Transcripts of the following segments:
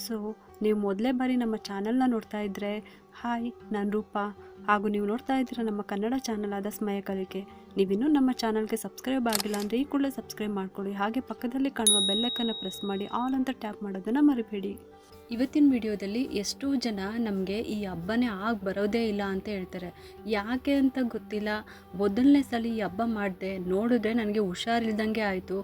So ನೀವು ಮೊದಲೇ ಬಾರಿ ನಮ್ಮ ಚಾನಲ್ನ ನೋಡ್ತಾ ಇದ್ದರೆ ಹಾಯ್, ನಾನು ರೂಪಾ. ಹಾಗೂ ನೀವು ನೋಡ್ತಾ ಇದ್ದೀರ ನಮ್ಮ ಕನ್ನಡ ಚಾನಲ್ ಆದ ಸ್ಮಯ ಕಲಿಕೆ. ನೀವಿನ್ನೂ ನಮ್ಮ ಚಾನಲ್ಗೆ ಸಬ್ಸ್ಕ್ರೈಬ್ ಆಗಿಲ್ಲ ಅಂದರೆ ಈ ಕೂಡಲೇ ಸಬ್ಸ್ಕ್ರೈಬ್ ಮಾಡ್ಕೊಳ್ಳಿ. ಹಾಗೆ ಪಕ್ಕದಲ್ಲಿ ಕಾಣುವ ಬೆಲ್ಲೈಕನ್ನು ಪ್ರೆಸ್ ಮಾಡಿ ಆಲ್ ಅಂತ ಟ್ಯಾಪ್ ಮಾಡೋದನ್ನು ಮರಿಬೇಡಿ. ಇವತ್ತಿನ ವಿಡಿಯೋದಲ್ಲಿ ಎಷ್ಟೋ ಜನ ನಮಗೆ ಈ ಹಬ್ಬನೇ ಬರೋದೇ ಇಲ್ಲ ಅಂತ ಹೇಳ್ತಾರೆ. ಯಾಕೆ ಅಂತ ಗೊತ್ತಿಲ್ಲ. ಮೊದಲನೇ ಸಲ ಈ ಹಬ್ಬ ಮಾಡಿದೆ, ನೋಡಿದ್ರೆ ನನಗೆ ಹುಷಾರಿಲ್ದಂಗೆ ಆಯಿತು.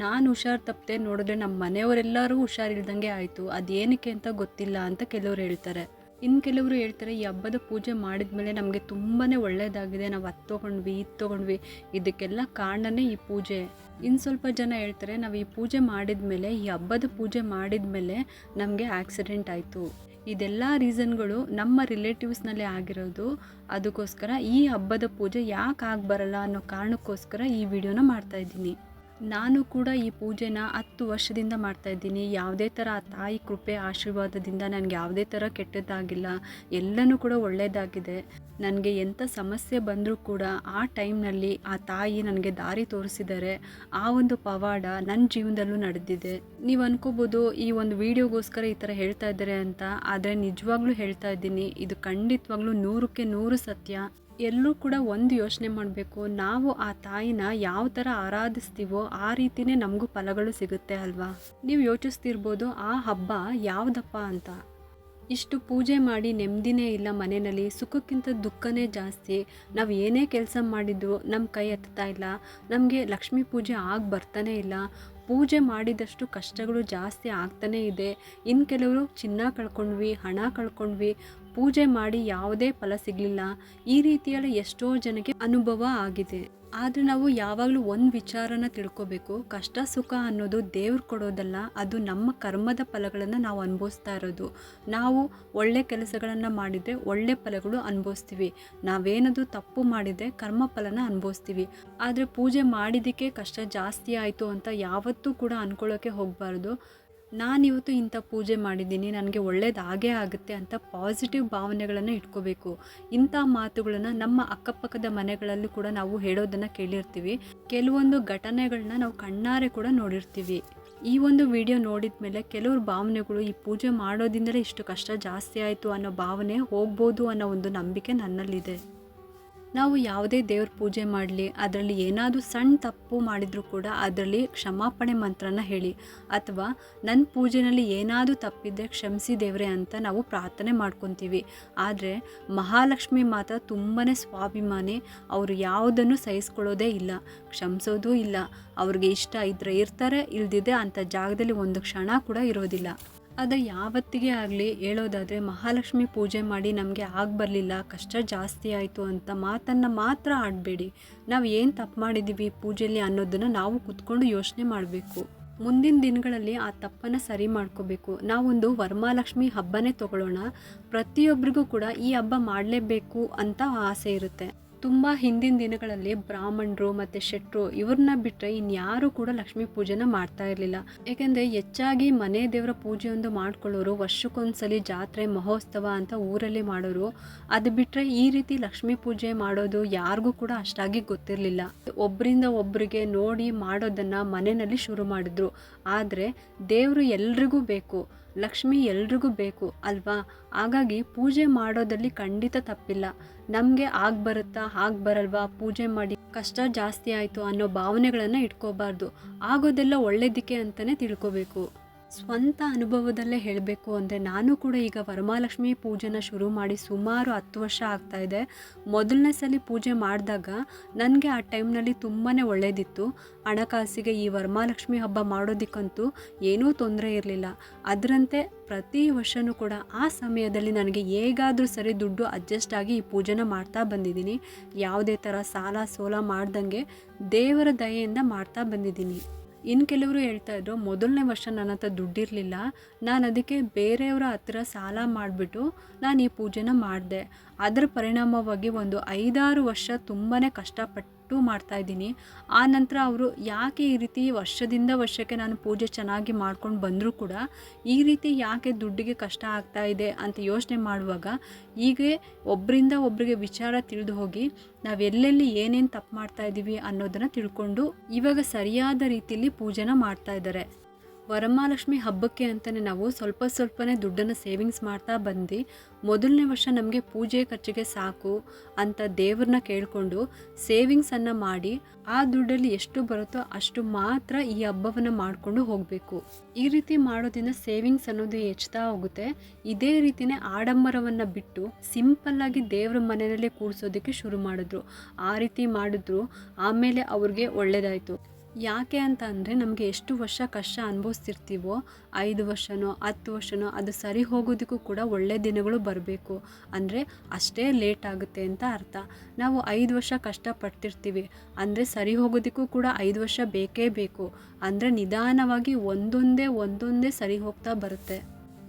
ನಾನು ಹುಷಾರು ತಪ್ಪದೆ, ನೋಡಿದ್ರೆ ನಮ್ಮ ಮನೆಯವರೆಲ್ಲರೂ ಹುಷಾರಿಲ್ದಂಗೆ ಆಯಿತು. ಅದೇನಕ್ಕೆ ಅಂತ ಗೊತ್ತಿಲ್ಲ ಅಂತ ಕೆಲವರು ಹೇಳ್ತಾರೆ. ಇನ್ನು ಕೆಲವರು ಹೇಳ್ತಾರೆ ಈ ಹಬ್ಬದ ಪೂಜೆ ಮಾಡಿದ ಮೇಲೆ ನಮಗೆ ತುಂಬಾ ಒಳ್ಳೆಯದಾಗಿದೆ, ನಾವು ಅದು ತೊಗೊಂಡ್ವಿ ಇದು ತೊಗೊಂಡ್ವಿ, ಇದಕ್ಕೆಲ್ಲ ಕಾರಣನೇ ಈ ಪೂಜೆ. ಇನ್ನು ಸ್ವಲ್ಪ ಜನ ಹೇಳ್ತಾರೆ ನಾವು ಈ ಪೂಜೆ ಮಾಡಿದ ಮೇಲೆ, ಈ ಹಬ್ಬದ ಪೂಜೆ ಮಾಡಿದ ಮೇಲೆ ನಮಗೆ ಆಕ್ಸಿಡೆಂಟ್ ಆಯಿತು. ಇದೆಲ್ಲ ರೀಸನ್ಗಳು ನಮ್ಮ ರಿಲೇಟಿವ್ಸ್ನಲ್ಲೇ ಆಗಿರೋದು. ಅದಕ್ಕೋಸ್ಕರ ಈ ಹಬ್ಬದ ಪೂಜೆ ಯಾಕೆ ಬರಲ್ಲ ಅನ್ನೋ ಕಾರಣಕ್ಕೋಸ್ಕರ ಈ ವಿಡಿಯೋನ ಮಾಡ್ತಾಯಿದ್ದೀನಿ. ನಾನು ಕೂಡ ಈ ಪೂಜೆನ 10 ವರ್ಷದಿಂದ ಮಾಡ್ತಾಯಿದ್ದೀನಿ. ಯಾವುದೇ ಥರ ಆ ತಾಯಿ ಕೃಪೆ ಆಶೀರ್ವಾದದಿಂದ ನನಗೆ ಯಾವುದೇ ಥರ ಕೆಟ್ಟದ್ದಾಗಿಲ್ಲ, ಎಲ್ಲನೂ ಕೂಡ ಒಳ್ಳೆಯದಾಗಿದೆ. ನನಗೆ ಎಂಥ ಸಮಸ್ಯೆ ಬಂದರೂ ಕೂಡ ಆ ಟೈಮ್ನಲ್ಲಿ ಆ ತಾಯಿ ನನಗೆ ದಾರಿ ತೋರಿಸಿದ್ದಾರೆ. ಆ ಒಂದು ಪವಾಡ ನನ್ನ ಜೀವನದಲ್ಲೂ ನಡೆದಿದೆ. ನೀವು ಅನ್ಕೋಬೋದು ಈ ಒಂದು ವಿಡಿಯೋಗೋಸ್ಕರ ಈ ಥರ ಹೇಳ್ತಾ ಇದ್ದಾರೆ ಅಂತ. ಆದರೆ ನಿಜವಾಗ್ಲೂ ಹೇಳ್ತಾ ಇದ್ದೀನಿ, ಇದು ಖಂಡಿತವಾಗ್ಲೂ 100ಕ್ಕೆ 100 ಸತ್ಯ. ಎಲ್ಲರೂ ಕೂಡ ಒಂದು ಯೋಚನೆ ಮಾಡಬೇಕು, ನಾವು ಆ ತಾಯಿನ ಯಾವ ಥರ ಆರಾಧಿಸ್ತೀವೋ ಆ ರೀತಿಯೇ ನಮಗೂ ಫಲಗಳು ಸಿಗುತ್ತೆ ಅಲ್ವಾ. ನೀವು ಯೋಚಿಸ್ತಿರ್ಬೋದು ಆ ಹಬ್ಬ ಯಾವುದಪ್ಪ ಅಂತ. ಇಷ್ಟು ಪೂಜೆ ಮಾಡಿ ನೆಮ್ಮದಿನೇ ಇಲ್ಲ ಮನೆಯಲ್ಲಿ, ಸುಖಕ್ಕಿಂತ ದುಃಖನೇ ಜಾಸ್ತಿ. ನಾವು ಏನೇ ಕೆಲಸ ಮಾಡಿದ್ರು ನಮ್ಮ ಕೈ ಎತ್ತಾ ಇಲ್ಲ, ನಮಗೆ ಲಕ್ಷ್ಮೀ ಪೂಜೆ ಬರ್ತಾನೆ ಇಲ್ಲ. ಪೂಜೆ ಮಾಡಿದಷ್ಟು ಕಷ್ಟಗಳು ಜಾಸ್ತಿ ಆಗ್ತಾನೇ ಇದೆ. ಇನ್ನು ಕೆಲವರು ಚಿನ್ನ ಕಳ್ಕೊಂಡ್ವಿ, ಹಣ ಕಳ್ಕೊಂಡ್ವಿ, ಪೂಜೆ ಮಾಡಿ ಯಾವುದೇ ಫಲ ಸಿಗಲಿಲ್ಲ. ಈ ರೀತಿಯಲ್ಲಿ ಎಷ್ಟೋ ಜನಕ್ಕೆ ಅನುಭವ ಆಗಿದೆ. ಆದರೆ ನಾವು ಯಾವಾಗಲೂ ಒಂದು ವಿಚಾರನ ತಿಳ್ಕೊಬೇಕು, ಕಷ್ಟ ಸುಖ ಅನ್ನೋದು ದೇವ್ರು ಕೊಡೋದಲ್ಲ, ಅದು ನಮ್ಮ ಕರ್ಮದ ಫಲಗಳನ್ನು ನಾವು ಅನುಭವಿಸ್ತಾ ಇರೋದು. ನಾವು ಒಳ್ಳೆ ಕೆಲಸಗಳನ್ನು ಮಾಡಿದರೆ ಒಳ್ಳೆ ಫಲಗಳು ಅನುಭವಿಸ್ತೀವಿ, ನಾವೇನಾದರೂ ತಪ್ಪು ಮಾಡಿದರೆ ಕರ್ಮ ಫಲನ ಅನುಭವಿಸ್ತೀವಿ. ಆದರೆ ಪೂಜೆ ಮಾಡಿದ್ದಕ್ಕೆ ಕಷ್ಟ ಜಾಸ್ತಿ ಆಯಿತು ಅಂತ ಯಾವತ್ತೂ ಕೂಡ ಅಂದ್ಕೊಳ್ಳೋಕ್ಕೆ ಹೋಗಬಾರ್ದು. ನಾನಿವತ್ತು ಇಂಥ ಪೂಜೆ ಮಾಡಿದ್ದೀನಿ, ನನಗೆ ಒಳ್ಳೇದಾಗೇ ಆಗುತ್ತೆ ಅಂತ ಪಾಸಿಟಿವ್ ಭಾವನೆಗಳನ್ನು ಇಟ್ಕೋಬೇಕು. ಇಂಥ ಮಾತುಗಳನ್ನು ನಮ್ಮ ಅಕ್ಕಪಕ್ಕದ ಮನೆಗಳಲ್ಲೂ ಕೂಡ ನಾವು ಹೇಳೋದನ್ನು ಕೇಳಿರ್ತೀವಿ. ಕೆಲವೊಂದು ಘಟನೆಗಳನ್ನ ನಾವು ಕಣ್ಣಾರೆ ಕೂಡ ನೋಡಿರ್ತೀವಿ. ಈ ಒಂದು ವಿಡಿಯೋ ನೋಡಿದ ಮೇಲೆ ಕೆಲವ್ರ ಭಾವನೆಗಳು ಈ ಪೂಜೆ ಮಾಡೋದ್ರಿಂದಲೇ ಇಷ್ಟು ಕಷ್ಟ ಜಾಸ್ತಿ ಆಯಿತು ಅನ್ನೋ ಭಾವನೆ ಹೋಗ್ಬೋದು ಅನ್ನೋ ಒಂದು ನಂಬಿಕೆ ನನ್ನಲ್ಲಿದೆ. ನಾವು ಯಾವುದೇ ದೇವ್ರ ಪೂಜೆ ಮಾಡಲಿ, ಅದರಲ್ಲಿ ಏನಾದರೂ ಸಣ್ಣ ತಪ್ಪು ಮಾಡಿದರೂ ಕೂಡ ಅದರಲ್ಲಿ ಕ್ಷಮಾಪಣೆ ಮಂತ್ರನ ಹೇಳಿ, ಅಥವಾ ನನ್ನ ಪೂಜೆಯಲ್ಲಿ ಏನಾದರೂ ತಪ್ಪಿದ್ದರೆ ಕ್ಷಮಿಸಿ ದೇವ್ರೆ ಅಂತ ನಾವು ಪ್ರಾರ್ಥನೆ ಮಾಡ್ಕೊತೀವಿ. ಆದರೆ ಮಹಾಲಕ್ಷ್ಮಿ ಮಾತ್ರ ತುಂಬಾ ಸ್ವಾಭಿಮಾನಿ. ಅವರು ಯಾವುದನ್ನು ಸಹಿಸ್ಕೊಳ್ಳೋದೇ ಇಲ್ಲ, ಕ್ಷಮಿಸೋದೂ ಇಲ್ಲ. ಅವ್ರಿಗೆ ಇಷ್ಟ ಇದ್ದರೆ ಇರ್ತಾರೆ, ಇಲ್ದಿದೆ ಅಂಥ ಜಾಗದಲ್ಲಿ ಒಂದು ಕ್ಷಣ ಕೂಡ ಇರೋದಿಲ್ಲ. ಆದರೆ ಯಾವತ್ತಿಗೆ ಆಗಲಿ ಹೇಳೋದಾದರೆ ಮಹಾಲಕ್ಷ್ಮಿ ಪೂಜೆ ಮಾಡಿ ನಮಗೆ ಬರಲಿಲ್ಲ, ಕಷ್ಟ ಜಾಸ್ತಿ ಆಯಿತು ಅಂತ ಮಾತನ್ನು ಮಾತ್ರ ಆಡಬೇಡಿ. ನಾವು ಏನು ತಪ್ಪು ಮಾಡಿದ್ದೀವಿ ಪೂಜೆಯಲ್ಲಿ ಅನ್ನೋದನ್ನು ನಾವು ಕೂತ್ಕೊಂಡು ಯೋಚನೆ ಮಾಡಬೇಕು. ಮುಂದಿನ ದಿನಗಳಲ್ಲಿ ಆ ತಪ್ಪನ್ನು ಸರಿ ಮಾಡ್ಕೋಬೇಕು. ನಾವೊಂದು ವರಮಹಾಲಕ್ಷ್ಮಿ ಹಬ್ಬನೇ ತಗೊಳ್ಳೋಣ. ಪ್ರತಿಯೊಬ್ಬರಿಗೂ ಕೂಡ ಈ ಹಬ್ಬ ಮಾಡಲೇಬೇಕು ಅಂತ ಆಸೆ ಇರುತ್ತೆ. ತುಂಬ ಹಿಂದಿನ ದಿನಗಳಲ್ಲಿ ಬ್ರಾಹ್ಮಣರು ಮತ್ತು ಶೆಟ್ಟರು ಇವ್ರನ್ನ ಬಿಟ್ಟರೆ ಇನ್ಯಾರೂ ಕೂಡ ಲಕ್ಷ್ಮೀ ಪೂಜೆನ ಮಾಡ್ತಾ ಇರಲಿಲ್ಲ. ಏಕೆಂದರೆ ಹೆಚ್ಚಾಗಿ ಮನೆ ದೇವರ ಪೂಜೆಯೊಂದು ಮಾಡ್ಕೊಳ್ಳೋರು ವರ್ಷಕ್ಕೊಂದ್ಸಲಿ ಜಾತ್ರೆ ಮಹೋತ್ಸವ ಅಂತ ಊರಲ್ಲಿ ಮಾಡೋರು. ಅದು ಬಿಟ್ಟರೆ ಈ ರೀತಿ ಲಕ್ಷ್ಮೀ ಪೂಜೆ ಮಾಡೋದು ಯಾರಿಗೂ ಕೂಡ ಅಷ್ಟಾಗಿ ಗೊತ್ತಿರಲಿಲ್ಲ. ಒಬ್ಬರಿಂದ ಒಬ್ಬರಿಗೆ ನೋಡಿ ಮಾಡೋದನ್ನು ಮನೆಯಲ್ಲಿ ಶುರು ಮಾಡಿದ್ರು. ಆದರೆ ದೇವರು ಎಲ್ರಿಗೂ ಬೇಕು, ಲಕ್ಷ್ಮಿ ಎಲ್ರಿಗೂ ಬೇಕು ಅಲ್ವಾ. ಹಾಗಾಗಿ ಪೂಜೆ ಮಾಡೋದಲ್ಲಿ ಖಂಡಿತ ತಪ್ಪಿಲ್ಲ. ನಮಗೆ ಬರುತ್ತಾ ಬರಲ್ವಾ, ಪೂಜೆ ಮಾಡಿ ಕಷ್ಟ ಜಾಸ್ತಿ ಆಯಿತು ಅನ್ನೋ ಭಾವನೆಗಳನ್ನು ಇಟ್ಕೋಬಾರ್ದು. ಆಗೋದೆಲ್ಲ ಒಳ್ಳೇದಕ್ಕೆ ಅಂತಲೇ ತಿಳ್ಕೊಬೇಕು. ಸ್ವಂತ ಅನುಭವದಲ್ಲೇ ಹೇಳಬೇಕು ಅಂದರೆ ನಾನು ಕೂಡ ಈಗ ವರಮಹಾಲಕ್ಷ್ಮಿ ಪೂಜೆನ ಶುರು ಮಾಡಿ ಸುಮಾರು 10 ವರ್ಷ ಆಗ್ತಾಯಿದೆ. ಮೊದಲನೇ ಸಲ ಪೂಜೆ ಮಾಡಿದಾಗ ನನಗೆ ಆ ಟೈಮ್ನಲ್ಲಿ ತುಂಬಾ ಒಳ್ಳೆಯದಿತ್ತು. ಹಣಕಾಸಿಗೆ ಈ ವರಮಹಾಲಕ್ಷ್ಮಿ ಹಬ್ಬ ಮಾಡೋದಕ್ಕಂತೂ ಏನೂ ತೊಂದರೆ ಇರಲಿಲ್ಲ. ಅದರಂತೆ ಪ್ರತಿ ವರ್ಷವೂ ಕೂಡ ಆ ಸಮಯದಲ್ಲಿ ನನಗೆ ಹೇಗಾದರೂ ಸರಿ ದುಡ್ಡು ಅಡ್ಜಸ್ಟ್ ಆಗಿ ಈ ಪೂಜೆನ ಮಾಡ್ತಾ ಬಂದಿದ್ದೀನಿ. ಯಾವುದೇ ಥರ ಸಾಲ ಸೋಲ ಮಾಡ್ದಂಗೆ ದೇವರ ದಯೆಯಿಂದ ಮಾಡ್ತಾ ಬಂದಿದ್ದೀನಿ. ಇನ್ನು ಕೆಲವರು ಹೇಳ್ತಾ ಇದ್ರು ಮೊದಲನೇ ವರ್ಷ ನನ್ನ ಹತ್ರ ದುಡ್ಡಿರಲಿಲ್ಲ, ನಾನು ಅದಕ್ಕೆ ಬೇರೆಯವರ ಹತ್ರ ಸಾಲ ಮಾಡಿಬಿಟ್ಟು ನಾನು ಈ ಪೂಜೆನ ಮಾಡಿದೆ. ಅದರ ಪರಿಣಾಮವಾಗಿ ಒಂದು 5-6 ವರ್ಷ ತುಂಬಾ ಕಷ್ಟಪಟ್ಟು ಮಾಡ್ತಾಯಿದ್ದೀನಿ. ಆ ನಂತರ ಅವರು ಯಾಕೆ ಈ ರೀತಿ ವರ್ಷದಿಂದ ವರ್ಷಕ್ಕೆ ನಾನು ಪೂಜೆ ಚೆನ್ನಾಗಿ ಮಾಡ್ಕೊಂಡು ಬಂದರೂ ಕೂಡ ಈ ರೀತಿ ಯಾಕೆ ದುಡ್ಡಿಗೆ ಕಷ್ಟ ಆಗ್ತಾ ಇದೆ ಅಂತ ಯೋಚನೆ ಮಾಡುವಾಗ ಹೀಗೆ ಒಬ್ಬರಿಂದ ಒಬ್ಬರಿಗೆ ವಿಚಾರ ತಿಳಿದು ಹೋಗಿ ನಾವು ಎಲ್ಲೆಲ್ಲಿ ಏನೇನು ತಪ್ಪು ಮಾಡ್ತಾ ಇದ್ದೀವಿ ಅನ್ನೋದನ್ನು ತಿಳ್ಕೊಂಡು ಇವಾಗ ಸರಿಯಾದ ರೀತಿಯಲ್ಲಿ ಪೂಜೆನ ಮಾಡ್ತಾ ಇದ್ದಾರೆ. ವರಮಹಾಲಕ್ಷ್ಮಿ ಹಬ್ಬಕ್ಕೆ ಅಂತಲೇ ನಾವು ಸ್ವಲ್ಪನೇ ದುಡ್ಡನ್ನು ಸೇವಿಂಗ್ಸ್ ಮಾಡ್ತಾ ಬಂದು ಮೊದಲನೇ ವರ್ಷ ನಮಗೆ ಪೂಜೆ ಖರ್ಚಿಗೆ ಸಾಕು ಅಂತ ದೇವ್ರನ್ನ ಕೇಳಿಕೊಂಡು ಸೇವಿಂಗ್ಸನ್ನು ಮಾಡಿ ಆ ದುಡ್ಡಲ್ಲಿ ಎಷ್ಟು ಬರುತ್ತೋ ಅಷ್ಟು ಮಾತ್ರ ಈ ಹಬ್ಬವನ್ನು ಮಾಡಿಕೊಂಡು ಹೋಗಬೇಕು. ಈ ರೀತಿ ಮಾಡೋದ್ರಿಂದ ಸೇವಿಂಗ್ಸ್ ಅನ್ನೋದು ಹೆಚ್ಚುತ್ತಾ ಹೋಗುತ್ತೆ. ಇದೇ ರೀತಿಯೇ ಆಡಂಬರವನ್ನು ಬಿಟ್ಟು ಸಿಂಪಲ್ಲಾಗಿ ದೇವ್ರ ಮನೆಯಲ್ಲೇ ಕೂರಿಸೋದಕ್ಕೆ ಶುರು ಮಾಡಿದ್ರು. ಆ ರೀತಿ ಮಾಡಿದ್ರು, ಆಮೇಲೆ ಅವ್ರಿಗೆ ಒಳ್ಳೆಯದಾಯಿತು. ಯಾಕೆ ಅಂತ ಅಂದರೆ ನಮಗೆ ಎಷ್ಟು ವರ್ಷ ಕಷ್ಟ ಅನುಭವಿಸ್ತಿರ್ತೀವೋ 5 ವರ್ಷನೋ 10 ವರ್ಷನೋ ಅದು ಸರಿ ಹೋಗೋದಕ್ಕೂ ಕೂಡ ಒಳ್ಳೆಯ ದಿನಗಳು ಬರಬೇಕು. ಅಂದರೆ ಅಷ್ಟೇ ಲೇಟ್ ಆಗುತ್ತೆ ಅಂತ ಅರ್ಥ. ನಾವು 5 ವರ್ಷ ಕಷ್ಟಪಡ್ತಿರ್ತೀವಿ ಅಂದರೆ ಸರಿ ಹೋಗೋದಕ್ಕೂ ಕೂಡ 5 ವರ್ಷ ಬೇಕೇ ಬೇಕು. ಅಂದರೆ ನಿಧಾನವಾಗಿ ಒಂದೊಂದೇ ಸರಿ ಹೋಗ್ತಾ ಬರುತ್ತೆ.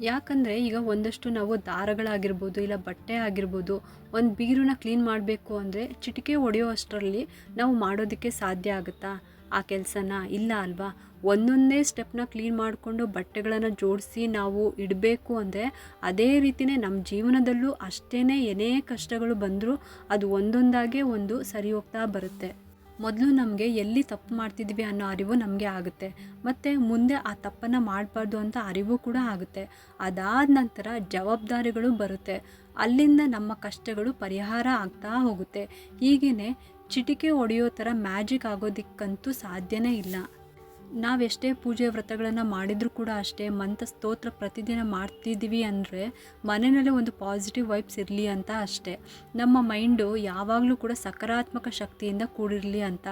ಯಾಕಂದರೆ ಈಗ ಒಂದಷ್ಟು ನಾವು ದಾರಗಳಾಗಿರ್ಬೋದು ಇಲ್ಲ ಬಟ್ಟೆ ಆಗಿರ್ಬೋದು, ಒಂದು ಬೀರನ್ನ ಕ್ಲೀನ್ ಮಾಡಬೇಕು ಅಂದರೆ ಚಿಟಿಕೆ ಹೊಡೆಯೋ ಅಷ್ಟರಲ್ಲಿ ನಾವು ಮಾಡೋದಕ್ಕೆ ಸಾಧ್ಯ ಆಗುತ್ತಾ ಆ ಕೆಲಸನ? ಇಲ್ಲ ಅಲ್ವಾ? ಒಂದೊಂದೇ ಸ್ಟೆಪ್ನ ಕ್ಲೀನ್ ಮಾಡಿಕೊಂಡು ಬಟ್ಟೆಗಳನ್ನು ಜೋಡಿಸಿ ನಾವು ಇಡಬೇಕು ಅಂದರೆ ಅದೇ ರೀತಿಯೇ ನಮ್ಮ ಜೀವನದಲ್ಲೂ ಅಷ್ಟೇ ಏನೇ ಕಷ್ಟಗಳು ಬಂದರೂ ಅದು ಒಂದೊಂದಾಗೆ ಒಂದು ಸರಿ ಹೋಗ್ತಾ ಬರುತ್ತೆ. ಮೊದಲು ನಮಗೆ ಎಲ್ಲಿ ತಪ್ಪು ಮಾಡ್ತಿದ್ವಿ ಅನ್ನೋ ಅರಿವು ನಮಗೆ ಆಗುತ್ತೆ, ಮತ್ತು ಮುಂದೆ ಆ ತಪ್ಪನ್ನು ಮಾಡಬಾರ್ದು ಅಂತ ಅರಿವು ಕೂಡ ಆಗುತ್ತೆ. ಅದಾದ ನಂತರ ಜವಾಬ್ದಾರಿಗಳು ಬರುತ್ತೆ. ಅಲ್ಲಿಂದ ನಮ್ಮ ಕಷ್ಟಗಳು ಪರಿಹಾರ ಆಗ್ತಾ ಹೋಗುತ್ತೆ. ಹೀಗೇ ಚಿಟಿಕೆ ಹೊಡೆಯೋ ಥರ ಮ್ಯಾಜಿಕ್ ಆಗೋದಕ್ಕಂತೂ ಸಾಧ್ಯನೇ ಇಲ್ಲ. ನಾವೆಷ್ಟೇ ಪೂಜೆ ವ್ರತಗಳನ್ನು ಮಾಡಿದರೂ ಕೂಡ ಅಷ್ಟೇ, ಮಂತ್ರ ಸ್ತೋತ್ರ ಪ್ರತಿದಿನ ಮಾಡ್ತಿದ್ದೀವಿ ಅಂದರೆ ಮನೆಯಲ್ಲೇ ಒಂದು ಪಾಸಿಟಿವ್ ವೈಬ್ಸ್ ಇರಲಿ ಅಂತ ಅಷ್ಟೇ. ನಮ್ಮ ಮೈಂಡು ಯಾವಾಗಲೂ ಕೂಡ ಸಕಾರಾತ್ಮಕ ಶಕ್ತಿಯಿಂದ ಕೂಡಿರಲಿ ಅಂತ,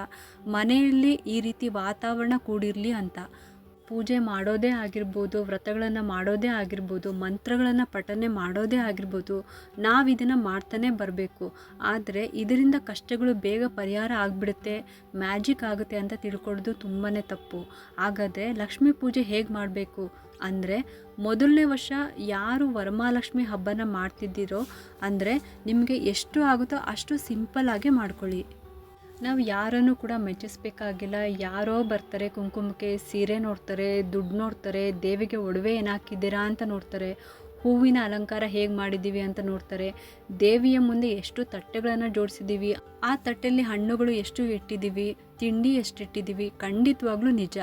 ಮನೆಯಲ್ಲಿ ಈ ರೀತಿ ವಾತಾವರಣ ಕೂಡಿರಲಿ ಅಂತ. ಪೂಜೆ ಮಾಡೋದೇ ಆಗಿರ್ಬೋದು, ವ್ರತಗಳನ್ನು ಮಾಡೋದೇ ಆಗಿರ್ಬೋದು, ಮಂತ್ರಗಳನ್ನು ಪಠನೆ ಮಾಡೋದೇ ಆಗಿರ್ಬೋದು, ನಾವು ಇದನ್ನು ಮಾಡ್ತಾನೆ ಬರಬೇಕು. ಆದರೆ ಇದರಿಂದ ಕಷ್ಟಗಳು ಬೇಗ ಪರಿಹಾರ ಆಗಿಬಿಡುತ್ತೆ, ಮ್ಯಾಜಿಕ್ ಆಗುತ್ತೆ ಅಂತ ತಿಳ್ಕೊಳ್ಳೋದು ತುಂಬಾ ತಪ್ಪು. ಹಾಗಾದರೆ ಲಕ್ಷ್ಮೀ ಪೂಜೆ ಹೇಗೆ ಮಾಡಬೇಕು ಅಂದರೆ, ಮೊದಲನೇ ವರ್ಷ ಯಾರು ವರಮಹಾಲಕ್ಷ್ಮಿ ಹಬ್ಬನ ಮಾಡ್ತಿದ್ದೀರೋ ಅಂದರೆ ನಿಮಗೆ ಎಷ್ಟು ಆಗುತ್ತೋ ಅಷ್ಟು ಸಿಂಪಲ್ಲಾಗೆ ಮಾಡ್ಕೊಳ್ಳಿ. ನಾವು ಯಾರನ್ನು ಕೂಡ ಮೆಚ್ಚಿಸ್ಬೇಕಾಗಿಲ್ಲ. ಯಾರೋ ಬರ್ತಾರೆ, ಕುಂಕುಮಕ್ಕೆ ಸೀರೆ ನೋಡ್ತಾರೆ, ದುಡ್ಡು ನೋಡ್ತಾರೆ, ದೇವಿಗೆ ಒಡವೆ ಏನು ಹಾಕಿದ್ದೀರಾ ಅಂತ ನೋಡ್ತಾರೆ, ಹೂವಿನ ಅಲಂಕಾರ ಹೇಗೆ ಮಾಡಿದ್ದೀವಿ ಅಂತ ನೋಡ್ತಾರೆ, ದೇವಿಯ ಮುಂದೆ ಎಷ್ಟು ತಟ್ಟೆಗಳನ್ನು ಜೋಡಿಸಿದ್ದೀವಿ, ಆ ತಟ್ಟೆಯಲ್ಲಿ ಹಣ್ಣುಗಳು ಎಷ್ಟು ಇಟ್ಟಿದ್ದೀವಿ, ತಿಂಡಿ ಎಷ್ಟು ಇಟ್ಟಿದ್ದೀವಿ. ಖಂಡಿತವಾಗ್ಲೂ ನಿಜ.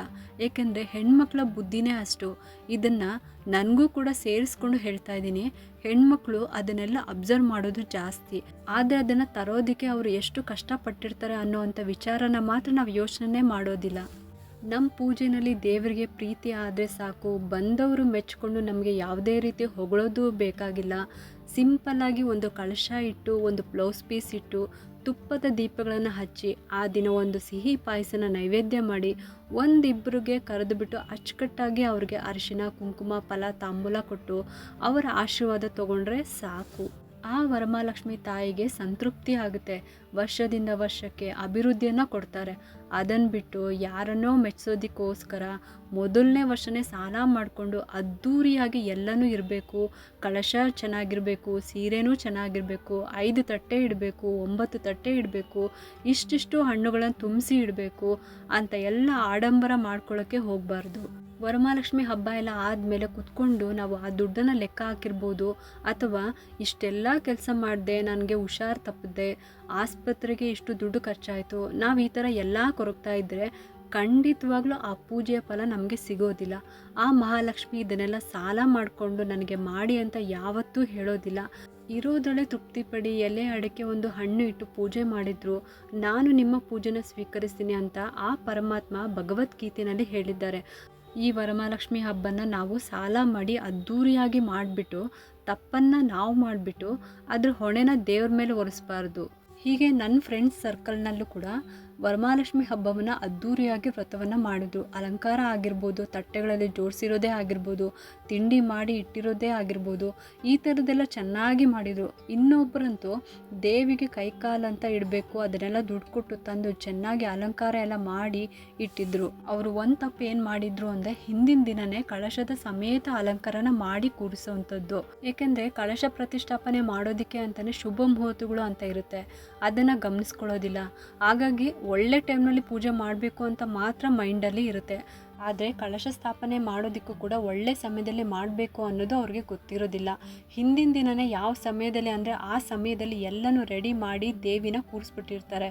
ಏಕೆಂದರೆ ಹೆಣ್ಮಕ್ಳ ಬುದ್ಧಿನೇ ಅಷ್ಟು. ಇದನ್ನು ನನಗೂ ಕೂಡ ಸೇರಿಸ್ಕೊಂಡು ಹೇಳ್ತಾ ಇದ್ದೀನಿ. ಹೆಣ್ಮಕ್ಳು ಅದನ್ನೆಲ್ಲ ಅಬ್ಸರ್ವ್ ಮಾಡೋದು ಜಾಸ್ತಿ, ಆದರೆ ಅದನ್ನು ತರೋದಕ್ಕೆ ಅವರು ಎಷ್ಟು ಕಷ್ಟಪಟ್ಟಿರ್ತಾರೆ ಅನ್ನೋವಂಥ ವಿಚಾರನ ಮಾತ್ರ ನಾವು ಯೋಚನೆ ಮಾಡೋದಿಲ್ಲ. ನಮ್ಮ ಪೂಜೆಯಲ್ಲಿ ದೇವರಿಗೆ ಪ್ರೀತಿ ಆದರೆ ಸಾಕು, ಬಂದವರು ಮೆಚ್ಚಿಕೊಂಡು ನಮಗೆ ಯಾವುದೇ ರೀತಿ ಹೊಗಳೋದು ಬೇಕಾಗಿಲ್ಲ. ಸಿಂಪಲ್ಲಾಗಿ ಒಂದು ಕಳಶ ಇಟ್ಟು, ಒಂದು ಬ್ಲೌಸ್ ಪೀಸ್ ಇಟ್ಟು, ತುಪ್ಪದ ದೀಪಗಳನ್ನು ಹಚ್ಚಿ, ಆ ದಿನ ಒಂದು ಸಿಹಿ ಪಾಯಸನ ನೈವೇದ್ಯ ಮಾಡಿ, ಒಂದಿಬ್ಬರಿಗೆ ಕರೆದುಬಿಟ್ಟು ಅಚ್ಚುಕಟ್ಟಾಗಿ ಅವ್ರಿಗೆ ಅರಿಶಿನ ಕುಂಕುಮ ಫಲ ತಾಂಬೂಲ ಕೊಟ್ಟು ಅವರ ಆಶೀರ್ವಾದ ತಗೊಂಡ್ರೆ ಸಾಕು. ಆ ವರಮಹಾಲಕ್ಷ್ಮಿ ತಾಯಿಗೆ ಸಂತೃಪ್ತಿ ಆಗುತ್ತೆ. ವರ್ಷದಿಂದ ವರ್ಷಕ್ಕೆ ಅಭಿವೃದ್ಧಿಯನ್ನು ಕೊಡ್ತಾರೆ. ಅದನ್ನು ಬಿಟ್ಟು ಯಾರನ್ನೋ ಮೆಚ್ಚಿಸೋದಕ್ಕೋಸ್ಕರ ಮೊದಲನೇ ವರ್ಷನೇ ಸಾಲ ಮಾಡಿಕೊಂಡು ಅದ್ಧೂರಿಯಾಗಿ ಎಲ್ಲನೂ ಇರಬೇಕು, ಕಳಶ ಚೆನ್ನಾಗಿರಬೇಕು, ಸೀರೆನೂ ಚೆನ್ನಾಗಿರಬೇಕು, 5 ತಟ್ಟೆ ಇಡಬೇಕು, 9 ತಟ್ಟೆ ಇಡಬೇಕು, ಇಷ್ಟಿಷ್ಟು ಹಣ್ಣುಗಳನ್ನು ತುಂಬಿಸಿ ಇಡಬೇಕು ಅಂತ ಎಲ್ಲ ಆಡಂಬರ ಮಾಡ್ಕೊಳ್ಳೋಕ್ಕೆ ಹೋಗಬಾರ್ದು. ವರಮಹಾಲಕ್ಷ್ಮಿ ಹಬ್ಬ ಎಲ್ಲ ಆದಮೇಲೆ ಕುತ್ಕೊಂಡು ನಾವು ಆ ದುಡ್ಡನ್ನು ಲೆಕ್ಕ ಹಾಕಿರ್ಬೋದು, ಅಥವಾ ಇಷ್ಟೆಲ್ಲ ಕೆಲಸ ಮಾಡಿದೆ, ನನಗೆ ಹುಷಾರು ತಪ್ಪಿದೆ, ಆಸ್ಪತ್ರೆಗೆ ಇಷ್ಟು ದುಡ್ಡು ಖರ್ಚಾಯಿತು, ನಾವು ಈ ಥರ ಎಲ್ಲ ಕೊರಗ್ತಾ ಇದ್ದರೆ ಖಂಡಿತವಾಗ್ಲೂ ಆ ಪೂಜೆಯ ಫಲ ನಮಗೆ ಸಿಗೋದಿಲ್ಲ. ಆ ಮಹಾಲಕ್ಷ್ಮಿ ಇದನ್ನೆಲ್ಲ ಸಾಲ ಮಾಡಿಕೊಂಡು ನನಗೆ ಮಾಡಿ ಅಂತ ಯಾವತ್ತೂ ಹೇಳೋದಿಲ್ಲ. ಇರೋದರಲ್ಲೇ ತೃಪ್ತಿ ಪಡಿ, ಎಲೆ ಅಡಿಕೆ ಒಂದು ಹಣ್ಣು ಇಟ್ಟು ಪೂಜೆ ಮಾಡಿದ್ರು, ನಾನು ನಿಮ್ಮ ಪೂಜೆನ ಸ್ವೀಕರಿಸ್ತೀನಿ ಅಂತ ಆ ಪರಮಾತ್ಮ ಭಗವದ್ಗೀತೆಯಲ್ಲಿ ಹೇಳಿದ್ದಾರೆ. ಈ ವರಮಹಾಲಕ್ಷ್ಮಿ ಹಬ್ಬನ ನಾವು ಸಾಲ ಮಾಡಿ ಅದ್ಧೂರಿಯಾಗಿ ಮಾಡಿಬಿಟ್ಟು ತಪ್ಪನ್ನು ನಾವು ಮಾಡಿಬಿಟ್ಟು ಅದ್ರ ಹೊಣೆನ ದೇವ್ರ ಮೇಲೆ ಹೊರಿಸ್ಬಾರ್ದು. ಹೀಗೆ ನನ್ನ ಫ್ರೆಂಡ್ಸ್ ಸರ್ಕಲ್ನಲ್ಲೂ ಕೂಡ ವರಮಹಾಲಕ್ಷ್ಮಿ ಹಬ್ಬವನ್ನು ಅದ್ಧೂರಿಯಾಗಿ ವ್ರತವನ್ನು ಮಾಡಿದ್ರು. ಅಲಂಕಾರ ಆಗಿರ್ಬೋದು, ತಟ್ಟೆಗಳಲ್ಲಿ ಜೋಡಿಸಿರೋದೇ ಆಗಿರ್ಬೋದು, ತಿಂಡಿ ಮಾಡಿ ಇಟ್ಟಿರೋದೇ ಆಗಿರ್ಬೋದು, ಈ ಥರದ್ದೆಲ್ಲ ಚೆನ್ನಾಗಿ ಮಾಡಿದರು. ಇನ್ನೊಬ್ಬರಂತೂ ದೇವಿಗೆ ಕೈಕಾಲಂತ ಇಡಬೇಕು, ಅದನ್ನೆಲ್ಲ ದುಡ್ಡು ಕೊಟ್ಟು ತಂದು ಚೆನ್ನಾಗಿ ಅಲಂಕಾರ ಎಲ್ಲ ಮಾಡಿ ಇಟ್ಟಿದ್ರು. ಅವರು ಒಂದು ತಪ್ಪು ಏನು ಮಾಡಿದ್ರು ಅಂದರೆ ಹಿಂದಿನ ದಿನವೇ ಕಳಶದ ಸಮೇತ ಅಲಂಕಾರನ ಮಾಡಿ ಕೂರಿಸೋವಂಥದ್ದು. ಏಕೆಂದರೆ ಕಳಶ ಪ್ರತಿಷ್ಠಾಪನೆ ಮಾಡೋದಕ್ಕೆ ಅಂತಲೇ ಶುಭ ಮುಹೂರ್ತಗಳು ಅಂತ ಇರುತ್ತೆ, ಅದನ್ನು ಗಮನಿಸ್ಕೊಳ್ಳೋದಿಲ್ಲ. ಹಾಗಾಗಿ ಒಳ್ಳೆ ಟೈಮ್ನಲ್ಲಿ ಪೂಜೆ ಮಾಡಬೇಕು ಅಂತ ಮಾತ್ರ ಮೈಂಡಲ್ಲಿ ಇರುತ್ತೆ. ಆದರೆ ಕಳಶ ಸ್ಥಾಪನೆ ಮಾಡೋದಕ್ಕೂ ಕೂಡ ಒಳ್ಳೆ ಸಮಯದಲ್ಲಿ ಮಾಡಬೇಕು ಅನ್ನೋದು ಅವ್ರಿಗೆ ಗೊತ್ತಿರೋದಿಲ್ಲ. ಹಿಂದಿನ ದಿನವೇ ಯಾವ ಸಮಯದಲ್ಲಿ ಅಂದರೆ ಆ ಸಮಯದಲ್ಲಿ ಎಲ್ಲನೂ ರೆಡಿ ಮಾಡಿ ದೇವಿನ ಕೂರಿಸ್ಬಿಟ್ಟಿರ್ತಾರೆ.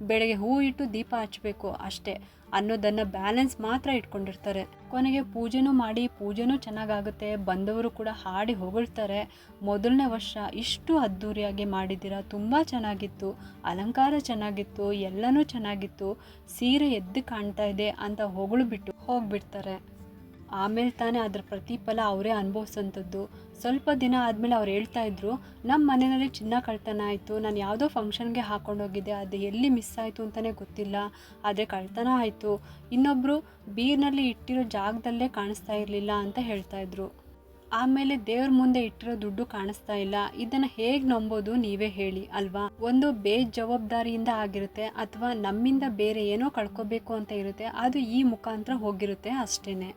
ಬೆಳಗ್ಗೆ ಹೂ ಇಟ್ಟು ದೀಪ ಹಚ್ಚಬೇಕು ಅಷ್ಟೇ. ಅನ್ನೋದನ್ನು ಬ್ಯಾಲೆನ್ಸ್ ಮಾತ್ರ ಇಟ್ಕೊಂಡಿರ್ತಾರೆ. ಕೊನೆಗೆ ಪೂಜೆನೂ ಮಾಡಿ ಪೂಜೆನೂ ಚೆನ್ನಾಗಾಗುತ್ತೆ, ಬಂದವರು ಕೂಡ ಹಾಡಿ ಹೊಗಳ್ತಾರೆ. ಮೊದಲನೇ ವರ್ಷ ಇಷ್ಟು ಅದ್ಧೂರಿಯಾಗಿ ಮಾಡಿದ್ದೀರಾ, ತುಂಬ ಚೆನ್ನಾಗಿತ್ತು, ಅಲಂಕಾರ ಚೆನ್ನಾಗಿತ್ತು, ಎಲ್ಲನೂ ಚೆನ್ನಾಗಿತ್ತು, ಸೀರೆ ಎದ್ದು ಕಾಣ್ತಾ ಇದೆ ಅಂತ ಹೊಗಳ್ಬಿಟ್ಟು ಹೋಗ್ಬಿಡ್ತಾರೆ. ಆಮೇಲೆ ತಾನೇ ಅದರ ಪ್ರತಿಫಲ ಅವರೇ ಅನುಭವಿಸೋಂಥದ್ದು. ಸ್ವಲ್ಪ ದಿನ ಆದಮೇಲೆ ಅವ್ರು ಹೇಳ್ತಾ ಇದ್ರು, ನಮ್ಮ ಮನೆಯಲ್ಲಿ ಚಿನ್ನ ಕಳ್ತನ ಆಯಿತು, ನಾನು ಯಾವುದೋ ಫಂಕ್ಷನ್ಗೆ ಹಾಕ್ಕೊಂಡೋಗಿದ್ದೆ, ಅದು ಎಲ್ಲಿ ಮಿಸ್ ಆಯಿತು ಅಂತಲೇ ಗೊತ್ತಿಲ್ಲ, ಆದರೆ ಕಳ್ತನ ಆಯಿತು, ಇನ್ನೊಬ್ಬರು ಬೀರ್ನಲ್ಲಿ ಇಟ್ಟಿರೋ ಜಾಗದಲ್ಲೇ ಕಾಣಿಸ್ತಾ ಇರಲಿಲ್ಲ ಅಂತ ಹೇಳ್ತಾ ಇದ್ರು. ಆಮೇಲೆ ದೇವ್ರ ಮುಂದೆ ಇಟ್ಟಿರೋ ದುಡ್ಡು ಕಾಣಿಸ್ತಾ ಇಲ್ಲ. ಇದನ್ನು ಹೇಗೆ ನಂಬೋದು ನೀವೇ ಹೇಳಿ ಅಲ್ವಾ? ಒಂದು ಬೇಜವಾಬ್ದಾರಿಯಿಂದ ಆಗಿರುತ್ತೆ, ಅಥವಾ ನಮ್ಮಿಂದ ಬೇರೆ ಏನೋ ಕಳ್ಕೊಬೇಕು ಅಂತ ಇರುತ್ತೆ, ಅದು ಈ ಮುಖಾಂತರ ಹೋಗಿರುತ್ತೆ ಅಷ್ಟೇ.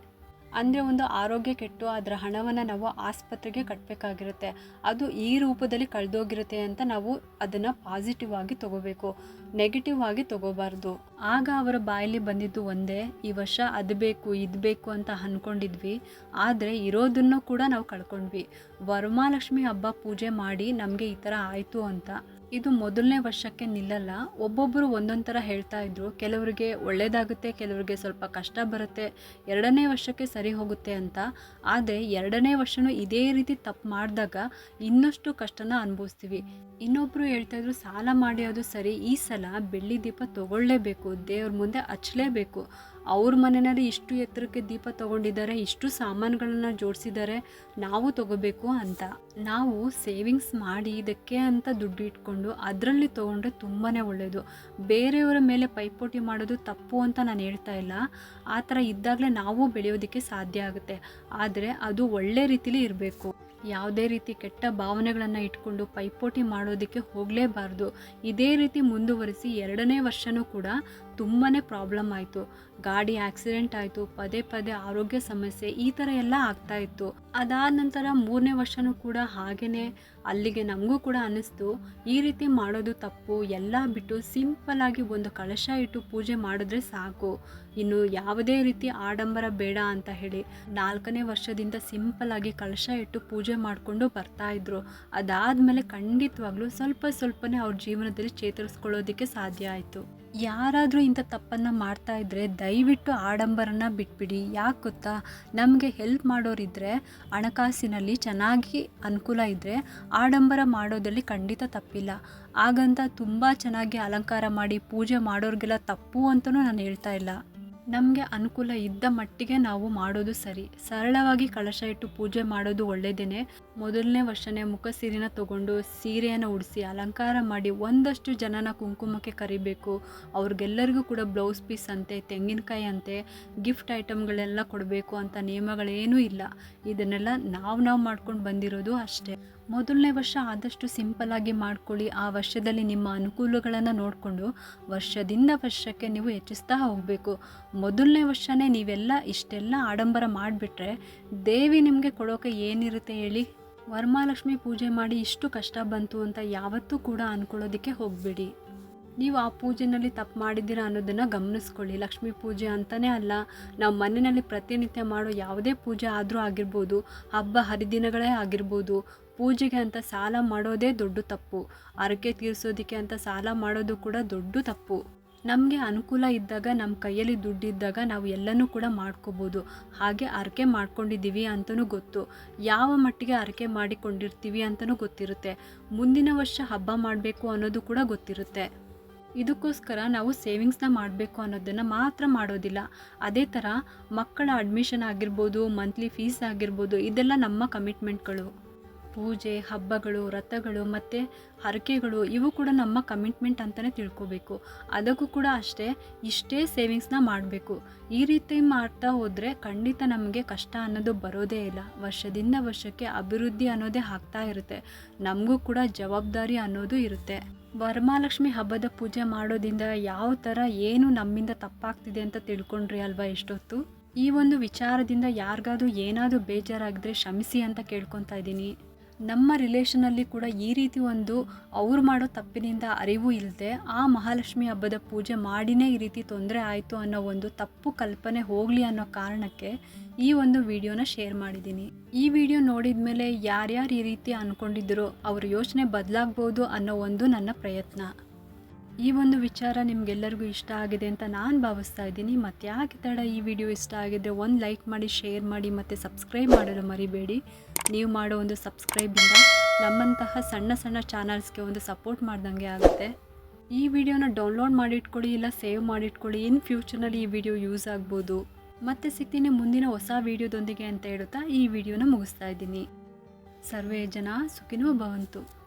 ಅಂದರೆ ಒಂದು ಆರೋಗ್ಯ ಕೆಟ್ಟು ಅದರ ಹಣವನ್ನು ನಾವು ಆಸ್ಪತ್ರೆಗೆ ಕಟ್ಟಬೇಕಾಗಿರುತ್ತೆ, ಅದು ಈ ರೂಪದಲ್ಲಿ ಕಳೆದೋಗಿರುತ್ತೆ ಅಂತ ನಾವು ಅದನ್ನು ಪಾಸಿಟಿವ್ ಆಗಿ ತಗೋಬೇಕು, ನೆಗೆಟಿವ್ ಆಗಿ ತಗೋಬಾರ್ದು. ಆಗ ಅವರ ಬಾಯಲ್ಲಿ ಬಂದಿದ್ದು ಒಂದೇ, ಈ ವರ್ಷ ಅದು ಬೇಕು ಇದು ಬೇಕು ಅಂತ ಅಂದ್ಕೊಂಡಿದ್ವಿ, ಆದರೆ ಇರೋದನ್ನು ಕೂಡ ನಾವು ಕಳ್ಕೊಂಡ್ವಿ. ವರಮಹಾಲಕ್ಷ್ಮಿ ಹಬ್ಬ ಪೂಜೆ ಮಾಡಿ ನಮಗೆ ಈ ಥರ ಆಯಿತು ಅಂತ. ಇದು ಮೊದಲನೇ ವರ್ಷಕ್ಕೆ ನಿಲ್ಲಲ್ಲ, ಒಬ್ಬೊಬ್ಬರು ಒಂದೊಂದು ಥರ ಹೇಳ್ತಾ ಇದ್ರು. ಕೆಲವರಿಗೆ ಒಳ್ಳೆಯದಾಗುತ್ತೆ, ಕೆಲವರಿಗೆ ಸ್ವಲ್ಪ ಕಷ್ಟ ಬರುತ್ತೆ, ಎರಡನೇ ವರ್ಷಕ್ಕೆ ಸರಿ ಹೋಗುತ್ತೆ ಅಂತ. ಆದರೆ ಎರಡನೇ ವರ್ಷವೂ ಇದೇ ರೀತಿ ತಪ್ಪು ಮಾಡಿದಾಗ ಇನ್ನಷ್ಟು ಕಷ್ಟನ ಅನುಭವಿಸ್ತೀವಿ. ಇನ್ನೊಬ್ಬರು ಹೇಳ್ತಾ ಇದ್ರು, ಸಾಲ ಮಾಡಿ ಅದು ಸರಿ, ಈ ಸಲ ಬೆಳ್ಳಿ ದೀಪ ತಗೊಳ್ಳೇಬೇಕು, ದೇವ್ರ ಮುಂದೆ ಹಚ್ಚಲೇಬೇಕು. ಅವ್ರ ಮನೆಯಲ್ಲಿ ಇಷ್ಟು ಎತ್ತರಕ್ಕೆ ದೀಪ ತೊಗೊಂಡಿದ್ದಾರೆ, ಇಷ್ಟು ಸಾಮಾನುಗಳನ್ನ ಜೋಡಿಸಿದ್ದಾರೆ, ನಾವು ತಗೋಬೇಕು ಅಂತ. ನಾವು ಸೇವಿಂಗ್ಸ್ ಮಾಡಿ ಇದಕ್ಕೆ ಅಂತ ದುಡ್ಡು ಇಟ್ಕೊಂಡು ಅದರಲ್ಲಿ ತೊಗೊಂಡ್ರೆ ತುಂಬಾ ಒಳ್ಳೆಯದು. ಬೇರೆಯವರ ಮೇಲೆ ಪೈಪೋಟಿ ಮಾಡೋದು ತಪ್ಪು ಅಂತ ನಾನು ಹೇಳ್ತಾ ಇಲ್ಲ, ಆ ಥರ ಇದ್ದಾಗಲೇ ನಾವು ಬೆಳೆಯೋದಕ್ಕೆ ಸಾಧ್ಯ ಆಗುತ್ತೆ. ಆದರೆ ಅದು ಒಳ್ಳೆ ರೀತಿಲಿ ಇರಬೇಕು. ಯಾವುದೇ ರೀತಿ ಕೆಟ್ಟ ಭಾವನೆಗಳನ್ನು ಇಟ್ಕೊಂಡು ಪೈಪೋಟಿ ಮಾಡೋದಕ್ಕೆ ಹೋಗಲೇಬಾರ್ದು. ಇದೇ ರೀತಿ ಮುಂದುವರಿಸಿ ಎರಡನೇ ವರ್ಷವೂ ಕೂಡ ತುಂಬಾ ಪ್ರಾಬ್ಲಮ್ ಆಯಿತು. ಗಾಡಿ ಆಕ್ಸಿಡೆಂಟ್ ಆಯಿತು, ಪದೇ ಪದೇ ಆರೋಗ್ಯ ಸಮಸ್ಯೆ, ಈ ಥರ ಎಲ್ಲ ಆಗ್ತಾಯಿತ್ತು. ಅದಾದ ನಂತರ ಮೂರನೇ ವರ್ಷವೂ ಕೂಡ ಹಾಗೆಯೇ. ಅಲ್ಲಿಗೆ ನಮಗೂ ಕೂಡ ಅನ್ನಿಸ್ತು, ಈ ರೀತಿ ಮಾಡೋದು ತಪ್ಪು, ಎಲ್ಲ ಬಿಟ್ಟು ಸಿಂಪಲ್ಲಾಗಿ ಒಂದು ಕಳಶ ಇಟ್ಟು ಪೂಜೆ ಮಾಡಿದ್ರೆ ಸಾಕು, ಇನ್ನು ಯಾವುದೇ ರೀತಿ ಆಡಂಬರ ಬೇಡ ಅಂತ ಹೇಳಿ 4ನೇ ವರ್ಷದಿಂದ ಸಿಂಪಲ್ಲಾಗಿ ಕಳಶ ಇಟ್ಟು ಪೂಜೆ ಮಾಡಿಕೊಂಡು ಬರ್ತಾಯಿದ್ರು. ಅದಾದಮೇಲೆ ಖಂಡಿತವಾಗ್ಲೂ ಸ್ವಲ್ಪನೇ ಅವ್ರ ಜೀವನದಲ್ಲಿ ಚೇತರಿಸ್ಕೊಳ್ಳೋದಕ್ಕೆ ಸಾಧ್ಯ ಆಯಿತು. ಯಾರಾದರೂ ಇಂಥ ತಪ್ಪನ್ನು ಮಾಡ್ತಾ ಇದ್ದರೆ ದಯವಿಟ್ಟು ಆಡಂಬರನ ಬಿಟ್ಬಿಡಿ. ಯಾಕೆ ಗೊತ್ತಾ? ನಮಗೆ ಹೆಲ್ಪ್ ಮಾಡೋರಿದ್ದರೆ, ಹಣಕಾಸಿನಲ್ಲಿ ಚೆನ್ನಾಗಿ ಅನುಕೂಲ ಇದ್ದರೆ ಆಡಂಬರ ಮಾಡೋದ್ರಲ್ಲಿ ಖಂಡಿತ ತಪ್ಪಿಲ್ಲ. ಹಾಗಂತ ತುಂಬ ಚೆನ್ನಾಗಿ ಅಲಂಕಾರ ಮಾಡಿ ಪೂಜೆ ಮಾಡೋರಿಗೆಲ್ಲ ತಪ್ಪು ಅಂತಲೂ ನಾನು ಹೇಳ್ತಾ ಇಲ್ಲ. ನಮಗೆ ಅನುಕೂಲ ಇದ್ದ ಮಟ್ಟಿಗೆ ನಾವು ಮಾಡೋದು ಸರಿ. ಸರಳವಾಗಿ ಕಳಶ ಇಟ್ಟು ಪೂಜೆ ಮಾಡೋದು ಒಳ್ಳೆಯದೇ. ಮೊದಲನೇ ವರ್ಷನೇ ಮುಖ ಸೀರೆನ ತೊಗೊಂಡು ಸೀರೆಯನ್ನು ಉಡಿಸಿ ಅಲಂಕಾರ ಮಾಡಿ ಒಂದಷ್ಟು ಜನನ ಕುಂಕುಮಕ್ಕೆ ಕರಿಬೇಕು. ಅವ್ರಿಗೆಲ್ಲರಿಗೂ ಕೂಡ ಬ್ಲೌಸ್ ಪೀಸ್ ಅಂತೆ, ತೆಂಗಿನಕಾಯಿ ಅಂತೆ, ಗಿಫ್ಟ್ ಐಟಮ್ಗಳೆಲ್ಲ ಕೊಡಬೇಕು ಅಂತ ನಿಯಮಗಳೇನೂ ಇಲ್ಲ. ಇದನ್ನೆಲ್ಲ ನಾವು ಮಾಡ್ಕೊಂಡು ಬಂದಿರೋದು ಅಷ್ಟೇ. ಮೊದಲನೇ ವರ್ಷ ಆದಷ್ಟು ಸಿಂಪಲ್ಲಾಗಿ ಮಾಡ್ಕೊಳ್ಳಿ. ಆ ವರ್ಷದಲ್ಲಿ ನಿಮ್ಮ ಅನುಕೂಲಗಳನ್ನು ನೋಡಿಕೊಂಡು ವರ್ಷದಿಂದ ವರ್ಷಕ್ಕೆ ನೀವು ಹೆಚ್ಚಿಸ್ತಾ ಹೋಗಬೇಕು. ಮೊದಲನೇ ವರ್ಷವೇ ನೀವೆಲ್ಲ ಇಷ್ಟೆಲ್ಲ ಆಡಂಬರ ಮಾಡಿಬಿಟ್ರೆ ದೇವಿ ನಿಮಗೆ ಕೊಡೋಕೆ ಏನಿರುತ್ತೆ ಹೇಳಿ? ವರಮಹಾಲಕ್ಷ್ಮಿ ಪೂಜೆ ಮಾಡಿ ಇಷ್ಟು ಕಷ್ಟ ಬಂತು ಅಂತ ಯಾವತ್ತೂ ಕೂಡ ಅಂದ್ಕೊಳ್ಳೋದಕ್ಕೆ ಹೋಗಬೇಡಿ. ನೀವು ಆ ಪೂಜೆಯಲ್ಲಿ ತಪ್ಪು ಮಾಡಿದ್ದೀರಾ ಅನ್ನೋದನ್ನು ಗಮನಿಸ್ಕೊಳ್ಳಿ. ಲಕ್ಷ್ಮೀ ಪೂಜೆ ಅಂತಲೇ ಅಲ್ಲ, ನಾವು ಮನೆಯಲ್ಲಿ ಪ್ರತಿನಿತ್ಯ ಮಾಡೋ ಯಾವುದೇ ಪೂಜೆ ಆದರೂ ಆಗಿರ್ಬೋದು, ಹಬ್ಬ ಹರಿದಿನಗಳೇ ಆಗಿರ್ಬೋದು, ಪೂಜೆಗೆ ಅಂತ ಸಾಲ ಮಾಡೋದೇ ದೊಡ್ಡ ತಪ್ಪು. ಹರಕೆ ತೀರಿಸೋದಕ್ಕೆ ಅಂತ ಸಾಲ ಮಾಡೋದು ಕೂಡ ದೊಡ್ಡ ತಪ್ಪು. ನಮಗೆ ಅನುಕೂಲ ಇದ್ದಾಗ, ನಮ್ಮ ಕೈಯಲ್ಲಿ ದುಡ್ಡಿದ್ದಾಗ ನಾವು ಎಲ್ಲನೂ ಕೂಡ ಮಾಡ್ಕೋಬೋದು. ಹಾಗೆ ಹರಕೆ ಮಾಡ್ಕೊಂಡಿದ್ದೀವಿ ಅಂತಲೂ ಗೊತ್ತು, ಯಾವ ಮಟ್ಟಿಗೆ ಹರಕೆ ಮಾಡಿಕೊಂಡಿರ್ತೀವಿ ಅಂತಲೂ ಗೊತ್ತಿರುತ್ತೆ, ಮುಂದಿನ ವರ್ಷ ಹಬ್ಬ ಮಾಡಬೇಕು ಅನ್ನೋದು ಕೂಡ ಗೊತ್ತಿರುತ್ತೆ. ಇದಕ್ಕೋಸ್ಕರ ನಾವು ಸೇವಿಂಗ್ಸ್ನ ಮಾಡಬೇಕು ಅನ್ನೋದನ್ನು ಮಾತ್ರ ಮಾಡೋದಿಲ್ಲ. ಅದೇ ಥರ ಮಕ್ಕಳ ಅಡ್ಮಿಷನ್ ಆಗಿರ್ಬೋದು, ಮಂತ್ಲಿ ಫೀಸ್ ಆಗಿರ್ಬೋದು, ಇದೆಲ್ಲ ನಮ್ಮ ಕಮಿಟ್ಮೆಂಟ್ಗಳು. ಪೂಜೆ, ಹಬ್ಬಗಳು, ವ್ರತಗಳು ಮತ್ತು ಹರಕೆಗಳು ಇವು ಕೂಡ ನಮ್ಮ ಕಮಿಟ್ಮೆಂಟ್ ಅಂತಲೇ ತಿಳ್ಕೊಬೇಕು. ಅದಕ್ಕೂ ಕೂಡ ಅಷ್ಟೇ, ಇಷ್ಟೇ ಸೇವಿಂಗ್ಸ್ನ ಮಾಡಬೇಕು. ಈ ರೀತಿ ಮಾಡ್ತಾ ಹೋದರೆ ಖಂಡಿತ ನಮಗೆ ಕಷ್ಟ ಅನ್ನೋದು ಬರೋದೇ ಇಲ್ಲ. ವರ್ಷದಿಂದ ವರ್ಷಕ್ಕೆ ಅಭಿವೃದ್ಧಿ ಅನ್ನೋದೇ ಆಗ್ತಾ ಇರುತ್ತೆ. ನಮಗೂ ಕೂಡ ಜವಾಬ್ದಾರಿ ಅನ್ನೋದು ಇರುತ್ತೆ. ವರಮಹಾಲಕ್ಷ್ಮಿ ಹಬ್ಬದ ಪೂಜೆ ಮಾಡೋದ್ರಿಂದ ಯಾವ ಥರ ಏನು ನಮ್ಮಿಂದ ತಪ್ಪಾಗ್ತಿದೆ ಅಂತ ತಿಳ್ಕೊಂಡ್ರಿ ಅಲ್ವಾ ಎಷ್ಟೊತ್ತು? ಈ ಒಂದು ವಿಚಾರದಿಂದ ಯಾರಿಗಾದ್ರೂ ಏನಾದರೂ ಬೇಜಾರಾಗಿದ್ರೆ ಕ್ಷಮಿಸಿ ಅಂತ ಕೇಳ್ಕೊತಾ ಇದ್ದೀನಿ. ನಮ್ಮ ರಿಲೇಷನಲ್ಲಿ ಕೂಡ ಈ ರೀತಿ ಒಂದು ಅವ್ರು ಮಾಡೋ ತಪ್ಪಿನಿಂದ ಅರಿವು ಇಲ್ಲದೆ ಆ ಮಹಾಲಕ್ಷ್ಮಿ ಹಬ್ಬದ ಪೂಜೆ ಮಾಡಿನೇ ಈ ರೀತಿ ತೊಂದರೆ ಆಯಿತು ಅನ್ನೋ ಒಂದು ತಪ್ಪು ಕಲ್ಪನೆ ಹೋಗಲಿ ಅನ್ನೋ ಕಾರಣಕ್ಕೆ ಈ ಒಂದು ವಿಡಿಯೋನ ಶೇರ್ ಮಾಡಿದ್ದೀನಿ. ಈ ವಿಡಿಯೋ ನೋಡಿದ ಮೇಲೆ ಯಾರ್ಯಾರು ಈ ರೀತಿ ಅಂದ್ಕೊಂಡಿದ್ದರೋ ಅವ್ರ ಯೋಚನೆ ಬದಲಾಗ್ಬೋದು ಅನ್ನೋ ಒಂದು ನನ್ನ ಪ್ರಯತ್ನ. ಈ ಒಂದು ವಿಚಾರ ನಿಮಗೆಲ್ಲರಿಗೂ ಇಷ್ಟ ಆಗಿದೆ ಅಂತ ನಾನು ಭಾವಿಸ್ತಾ ಇದ್ದೀನಿ. ಮತ್ತು ಯಾಕೆ ತಡ, ಈ ವಿಡಿಯೋ ಇಷ್ಟ ಆಗಿದ್ದರೆ ಒಂದು ಲೈಕ್ ಮಾಡಿ, ಶೇರ್ ಮಾಡಿ ಮತ್ತು ಸಬ್ಸ್ಕ್ರೈಬ್ ಮಾಡಲು ಮರಿಬೇಡಿ. ನೀವು ಮಾಡೋ ಒಂದು ಸಬ್ಸ್ಕ್ರೈಬಿಂದ ನಮ್ಮಂತಹ ಸಣ್ಣ ಸಣ್ಣ ಚಾನಲ್ಸ್ಗೆ ಒಂದು ಸಪೋರ್ಟ್ ಮಾಡ್ದಂಗೆ ಆಗುತ್ತೆ. ಈ ವಿಡಿಯೋನ ಡೌನ್ಲೋಡ್ ಮಾಡಿಟ್ಕೊಳ್ಳಿ, ಇಲ್ಲ ಸೇವ್ ಮಾಡಿಟ್ಕೊಳ್ಳಿ. ಇನ್ ಫ್ಯೂಚರ್ನಲ್ಲಿ ಈ ವಿಡಿಯೋ ಯೂಸ್ ಆಗ್ಬೋದು. ಮತ್ತೆ ಸಿಗ್ತೀನಿ ಮುಂದಿನ ಹೊಸ ವಿಡಿಯೋದೊಂದಿಗೆ ಅಂತ ಹೇಳುತ್ತಾ ಈ ವಿಡಿಯೋನ ಮುಗಿಸ್ತಾ ಇದ್ದೀನಿ. ಸರ್ವೇ ಜನ ಸುಖಿನೋ ಭವಂತು.